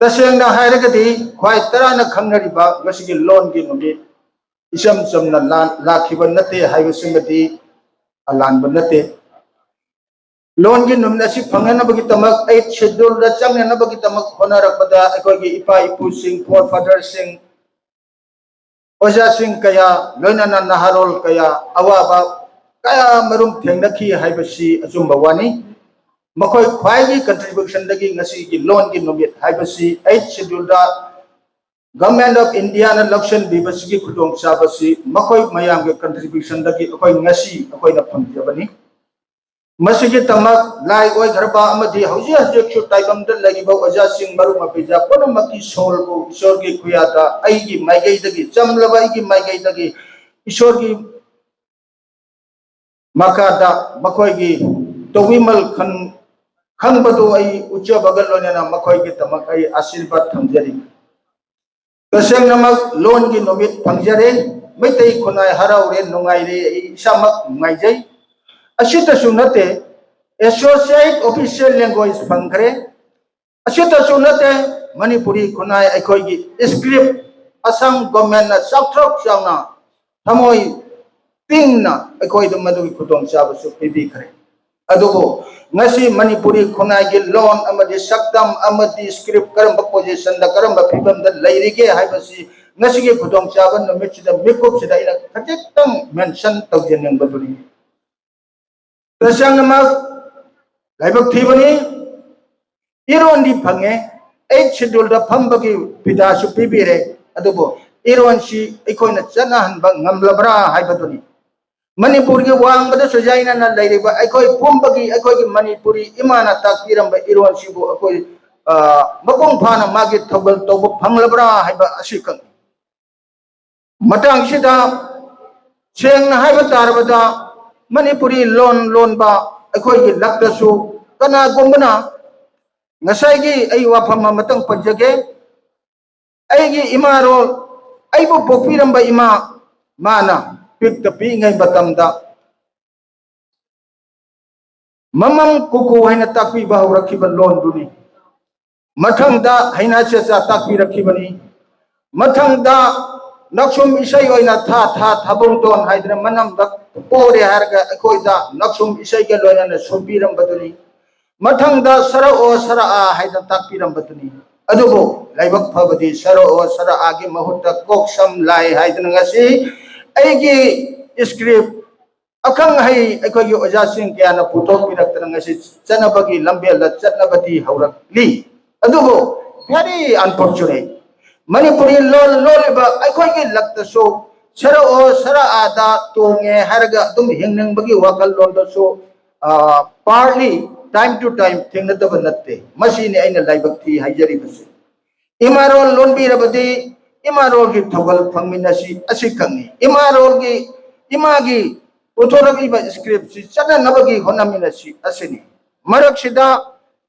तसेंगना हायरगदी ख्वाई Tarana खंगनरिबा ngasiगी loan gi numi isam samna lakhiba nate haibasingati alanba nate loan gi numna si phangana bagi tamak 8 schedule da changna bagi tamak honarakpada akogi ipa ipu sing forefather sing oja sing kaya loinana naharol kaya awaba kaya marum thengnakhi haibasi ajumba wani makoi khwaigi contribution dagi ngasi gi loan gi numit haibasi 8 schedule da government of India na election bibasi gi khudong sabasi makoi mayam gi contribution dagi akoi ngasi akoi na phamjabani masigi tamak lai oi gharba amadi hauji hajek chu taibam da lagi ba oja sing marum apija kono maki sol bu isor gi khuyata ai gi maigai dagi chamlaba ai gi maigai dagi isor gi makada makoi gi towimal khan badu ai ucha bagal lona makoi gi tamak ai ashirbat thamjari kaseng namak loan gi nomit phangjare maitai khunai haraure nungai re isamak ngaijai ashita sunate associate official language phangre ashita sunate manipuri khunai aikoi gi script asam government na sakthok changna thamoi tingna aikoi dum madu gi khudong chaba su pibi khare adubo ngasi manipuri khunai gi loan amadi saktam amadi script karam position da karam phibam da lairige haibasi ngasi gi khudong chaba no mechida mekup sida ina khajetang mention tawjeneng baduri tasang namak laibak thibani iron di phange 8 schedule da phambagi pida su pibire adubo iron si ikoina chana hanba ngamlabra haibaduni Manipur gi wang bada sojaina na lairiba aikoi pumbagi aikoi gi manipuri imana takiramba iron sibu akoi makong phana magi thobal tobo phanglabra haiba asikang matang sida cheng na haiba tarbada manipuri loan ba aikoi gi laktasu kana gombana ngasai gi ai wafama matang panjage ai gi imaro aibu pokpiramba ima mana pik tapi ngai batamda mamam kuku haina takpi bahu rakhiba loan duni mathangda haina cha takpi rakhibani mathangda naksum isai oina tha thabong ton haidra manam dak pore harga akoida naksum isai ge loina sobiram baduni mathangda sara o sara a haida takpi ram baduni adubo laibak phabadi sara o sara a gi mahutta koksam lai haidna ngasi aigi script akang hai akogi oja sing kya na putok piraktan ngasi chanabagi lambel la chatnabati haurakli adubo very unfortunate manipuri lol ba akogi lakta so sara o sara ada tonge harga dum hingnang bagi wakal lol do so partly time to time thingna da banatte machine aina laibak thi haijari base imaro lon bi rabadi imarol gi thogal phangminasi asikangni imarol gi imagi uthoragi ba script si chana nabagi honaminasi asini marak sida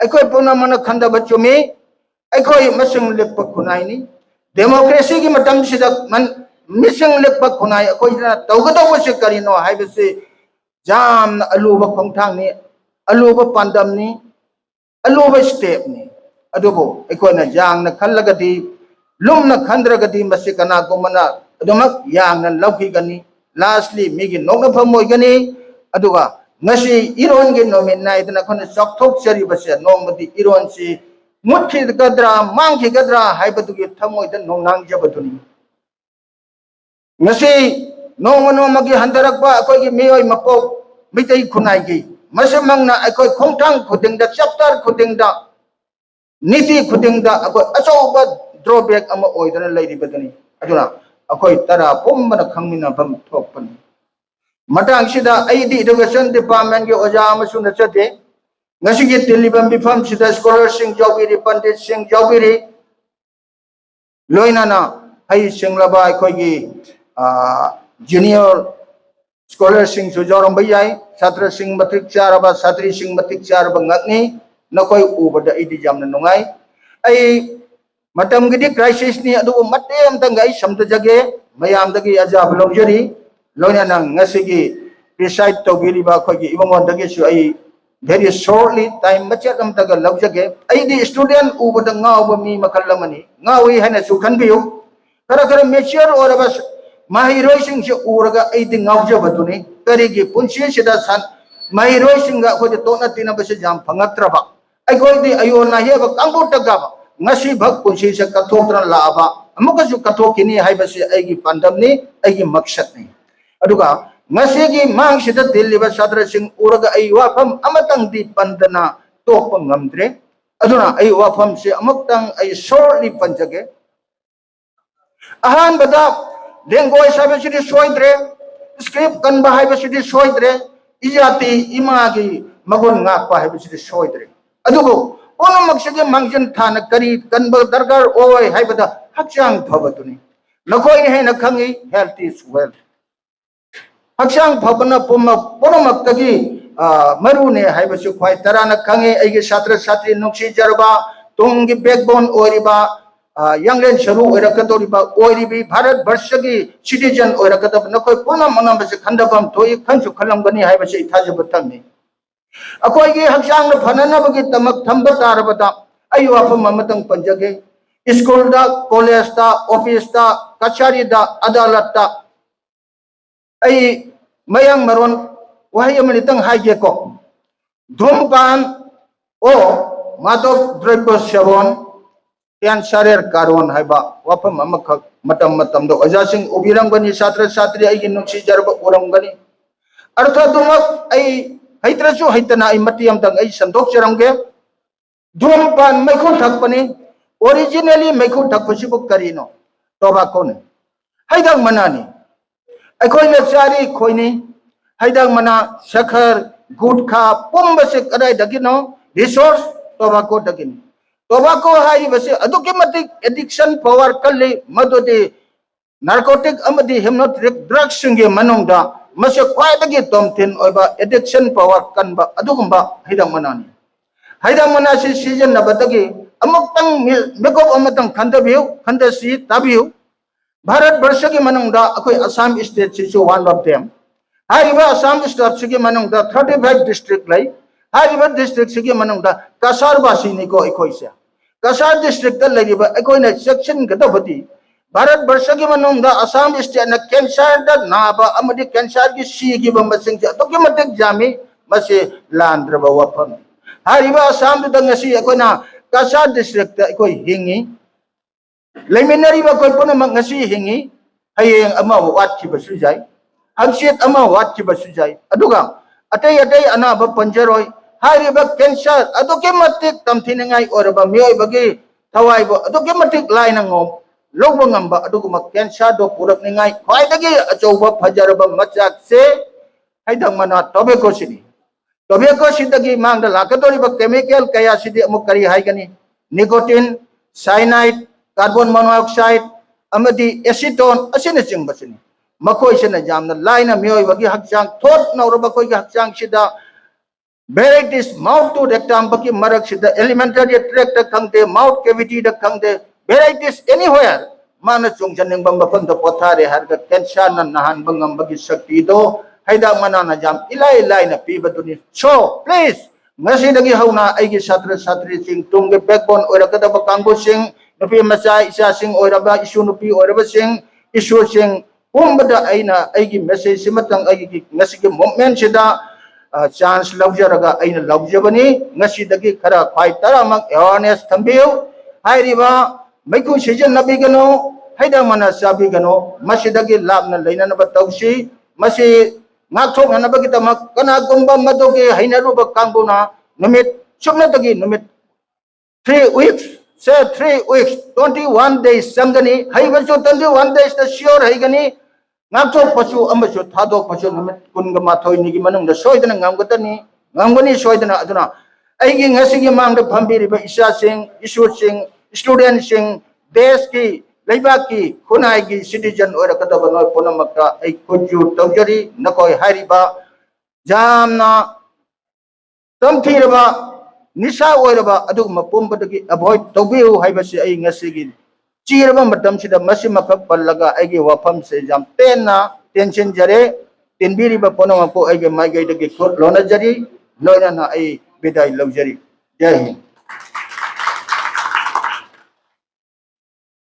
aikoi puna mana khanda bachumi aikoi masing lekpa khunai ni democracy gi matam sida man mising lekpa khunai akoi na tawgada wase karino haibase jam aluba khongthang ni aluba pandam ni aluba step ni adobo aikoi na jang na khallagadi lumna khandragadi masikana gomana adumak yangna lauki gani lastly migi nogna phamoi gani aduga ngasi iron gi nomin naidna khona chokthok chari base nomadi iron si muthi gadra mangki gadra haibadugi thamoi da nongnang jabaduni ngasi no magi handarakba akoi gi meyoi mapok mitai khunai gi masamangna akoi khongthang khudingda chapter khudingda niti khudingda akoi achoba drawback ama oidana lairi badani aduna akoi tara pombana khangmina bam thokpan matang sida aidi education department ge oja amasuna chate ngasi ge telibam bifam sida scholar sing jobiri pandit sing jobiri loina na ai singlaba akoi ge junior scholar sing jorom bayai chatra sing matik charaba satri sing matik charaba ngakni nakoi ubada idi jamna nungai ai matam gidi crisis ni adu matem tangai samta jage mayam dagi ajab longjari loina nang ngasigi preside to biri ba khogi ibamon dagi su ai very shortly time macet am taga laujage ai di student u bada ngaw mi makalamani ngawi hana su kan biu kara mature or bas mahiroi sing se uraga ai di ngawja batuni kari gi punchi sida san mahiroi singa ko de tona tina bas jam phangatra ba ai goi di ayo na he ba kambu taga ba ngasi bhag punchi se kathokra la ba amuka su kathokini hai bas ai gi pandam ni ai gi maksad ni aduga ngasigi mang sida diliba sadra sing uraga ai wafam amatang di pandana to pangamdre aduna ai wafam se amaktang ai shortly panjage ahan bada lengoi sabe sidi soidre script kan bahai ba sidi soidre ijati imagi magun ngak pa hai sidi soidre adugo ono maksige mangjan thana kari kan ba dargar oi hai bada hakchang phabatuni nakoi he na khangi health is wealth Hakshang Pabana Puma Ponomaktagi Marune Haibasu Quai Tarana Kangi Agi Satra Satri Nuksi Jarba Tungi Backbone Oriba Youngren Sharu Orakatoriba Oribi Bharat Barshagi citizen Orakatab Nako Puna Manambas Kandabam Toy Kanchu Kalambani Haibashi Tajabatami Akoigi Hakshang Pananabagi Tamak Tambata Arabata Ayuafa Mamatang Panjage Iskolda Kolesta Office Kacharida Adalata ai mayang maron wahai amanitang haige ko dhumpan o madok drabya sevan cancer karon haiba wapam amakha matam do ajasing ubirang bani satra satri ai nuksi jarba urang bani artha dumak ai haitrasu haitana ai matiam tang ai sandok charamge dhumpan maikhu thakpani originally maikhu thakpasibu karino tobacco ne haidang manani Akoi lecari koi ni haidang mana sakar gutka pumbase kadai dagino resource tobacco dagin tobacco hai base aduke matik addiction power kalli madode narcotic amadi hypnotic drugs singe manongda mase kwai dagi tomtin oiba addiction power kanba adugumba haidang mana si season na batagi amok tang makeup amatang khandasi tabiu Bharat Barshagi Manungda, Assam State is one of them. Hariba Assam State Sigi Manungda, 35 district lay. Hariba district Sigi Manungda, Kasar Basiniko Ecoisia. Kasar district Lagiba, Ecoina section Gadabati. Bharat Barshagi Manungda, Assam State and Kansar Naba, Amadi Kansar Shi given Masinja, Documented Jami, Masi Landraba Wapan. Hariba Assam to Dangasi Ecoina, Kasar district Eco Hingi. Liminary ba ko po na ngasi hingi hayeng ama wat ki basujay hangsit ama wat ki basujay aduga atay ana ba panjaroy hari ba cancer aduke matik tamthinangay or ba miyoy bagi taway ba aduke matik lay nangom logbo ngamba adugo mak cancer do purak ningay hoy dagi achoba phajar ba machak se haidang mana tobacco sidagi mangda lakatori ba chemical kaya sidi amuk kari hay gani nicotine cyanide carbon monoxide amadi acetone asina jingbasini makoi sina jamna laina mioi bagi hakchang thot nauraba koi hakchang sida varieties mouth to rectum bagi marak sida alimentary tract khangde mouth cavity da khangde varieties anywhere mana chungjaning bamba panda pothare harga cancer na nahan bangam bagi shakti do haida mana na jam ilai na pibaduni so please ngasi dagi hauna aigi satri sing tungge backbone ora kada bakangbo sing Nupi masai isa sing oraba isu nupi oraba sing isu sing umbada aina aigi message simatang aigi ngasige moment sida chance laujaraga aina laujabani ngasidagi khara khwai taramang awareness thambiu hairiba maiku season nabigano haida mana sabigano masidagi labna leina ba tausi masi ngakthok hanabagi tamak kana gumba madoge hainaruba kangbuna numit chumna dagi numit 3 weeks Say 3 weeks, 21 days, Samgani, Haivasu 21 days, the sure Haigani, Nato Pasu, Amasu, Tado Pasu, Kungamato, Nigimanum, the Soidan Gamgatani, Gangani Soidana Aduna. Aiging Hasing among the Pambiri, Isha Sing, Isu Sing, student Sing, Deski, Laibaki, Kunaigi, citizen or a Katabano, Ponamaka, a Kuju, Tojari, Nakoi Hariba, Jamna, Tamtiraba. Nisa oiraba adugma pumbadagi avoid tobiu haibasi ai ngasigi chiraba matam sida masimaka pallaga aigi wafam se jam tenna tension jare tenbiri ba pono ko aigi magai dagi lona jari loina na ai bedai lojari jai hind